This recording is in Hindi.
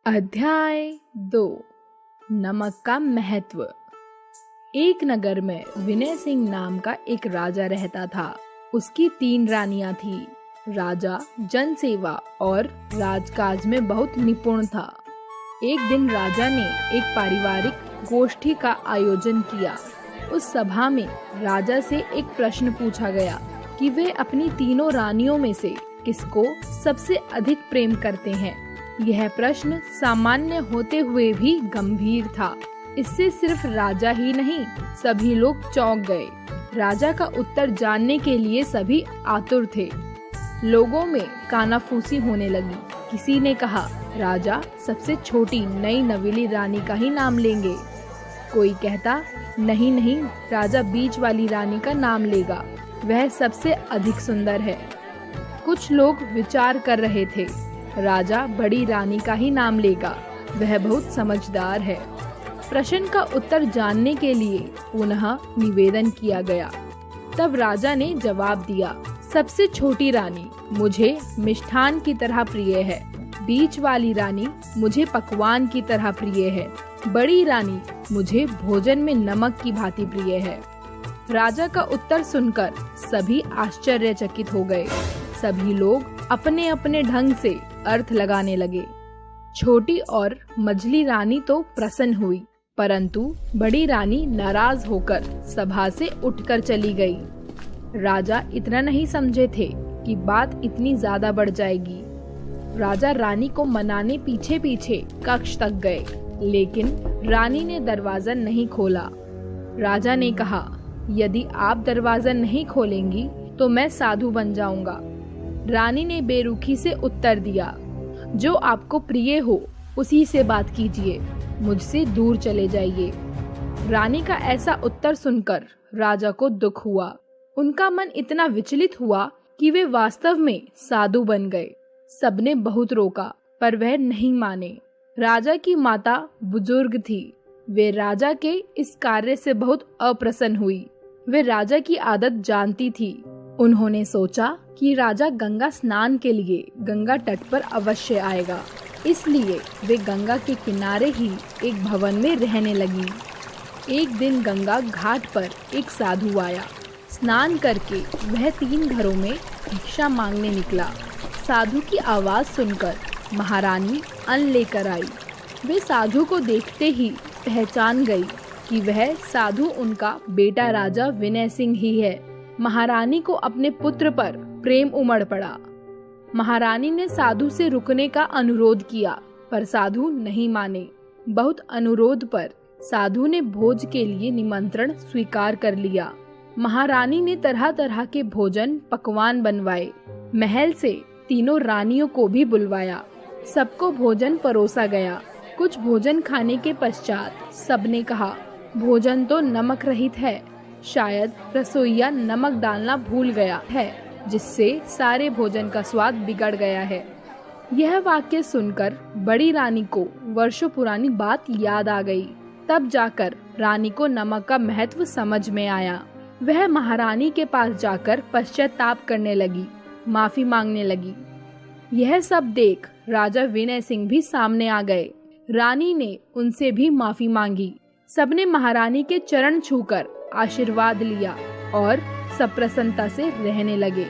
अध्याय 2 नमक का महत्व। एक नगर में विनय सिंह नाम का एक राजा रहता था। उसकी 3 रानियां थी। राजा जनसेवा और राजकाज में बहुत निपुण था। एक दिन राजा ने एक पारिवारिक गोष्ठी का आयोजन किया। उस सभा में राजा से एक प्रश्न पूछा गया कि वे अपनी तीनों रानियों में से किसको सबसे अधिक प्रेम करते हैं। यह प्रश्न सामान्य होते हुए भी गंभीर था। इससे सिर्फ राजा ही नहीं, सभी लोग चौंक गए। राजा का उत्तर जानने के लिए सभी आतुर थे। लोगों में कानाफूसी होने लगी। किसी ने कहा, राजा सबसे छोटी नई नवेली रानी का ही नाम लेंगे। कोई कहता, नहीं नहीं, राजा बीच वाली रानी का नाम लेगा, वह सबसे अधिक सुंदर है। कुछ लोग विचार कर रहे थे, राजा बड़ी रानी का ही नाम लेगा, वह बहुत समझदार है। प्रश्न का उत्तर जानने के लिए पुनः निवेदन किया गया। तब राजा ने जवाब दिया, सबसे छोटी रानी मुझे मिष्ठान की तरह प्रिय है, बीच वाली रानी मुझे पकवान की तरह प्रिय है, बड़ी रानी मुझे भोजन में नमक की भांति प्रिय है। राजा का उत्तर सुनकर सभी आश्चर्यचकित हो गए। सभी लोग अपने अपने ढंग से अर्थ लगाने लगे। छोटी और मझली रानी तो प्रसन्न हुई, परंतु बड़ी रानी नाराज होकर सभा से उठकर चली गई। राजा इतना नहीं समझे थे कि बात इतनी ज्यादा बढ़ जाएगी। राजा रानी को मनाने पीछे पीछे कक्ष तक गए, लेकिन रानी ने दरवाजा नहीं खोला। राजा ने कहा, यदि आप दरवाजा नहीं खोलेंगी तो मैं साधु बन जाऊंगा। रानी ने बेरुखी से उत्तर दिया, जो आपको प्रिय हो उसी से बात कीजिए, मुझसे दूर चले जाइए। रानी का ऐसा उत्तर सुनकर राजा को दुख हुआ। उनका मन इतना विचलित हुआ कि वे वास्तव में साधु बन गए। सबने बहुत रोका, पर वह नहीं माने। राजा की माता बुजुर्ग थी। वे राजा के इस कार्य से बहुत अप्रसन्न हुई। वे राजा की आदत जानती थी। उन्होंने सोचा कि राजा गंगा स्नान के लिए गंगा तट पर अवश्य आएगा, इसलिए वे गंगा के किनारे ही एक भवन में रहने लगी। एक दिन गंगा घाट पर एक साधु आया। स्नान करके वह 3 घरों में भिक्षा मांगने निकला। साधु की आवाज सुनकर महारानी अन्न लेकर आई। वे साधु को देखते ही पहचान गई कि वह साधु उनका बेटा राजा विनय सिंह ही है। महारानी को अपने पुत्र पर प्रेम उमड़ पड़ा। महारानी ने साधु से रुकने का अनुरोध किया, पर साधु नहीं माने। बहुत अनुरोध पर साधु ने भोज के लिए निमंत्रण स्वीकार कर लिया। महारानी ने तरह तरह के भोजन पकवान बनवाए। महल से तीनों रानियों को भी बुलवाया। सबको भोजन परोसा गया। कुछ भोजन खाने के पश्चात सबने कहा, भोजन तो नमक रहित है, शायद रसोइया नमक डालना भूल गया है, जिससे सारे भोजन का स्वाद बिगड़ गया है। यह वाक्य सुनकर बड़ी रानी को वर्षों पुरानी बात याद आ गई। तब जाकर रानी को नमक का महत्व समझ में आया। वह महारानी के पास जाकर पश्चाताप करने लगी, माफी मांगने लगी। यह सब देख राजा विनय सिंह भी सामने आ गए। रानी ने उनसे भी माफी मांगी। सबने महारानी के चरण छूकर आशीर्वाद लिया और सब प्रसन्नता से रहने लगे।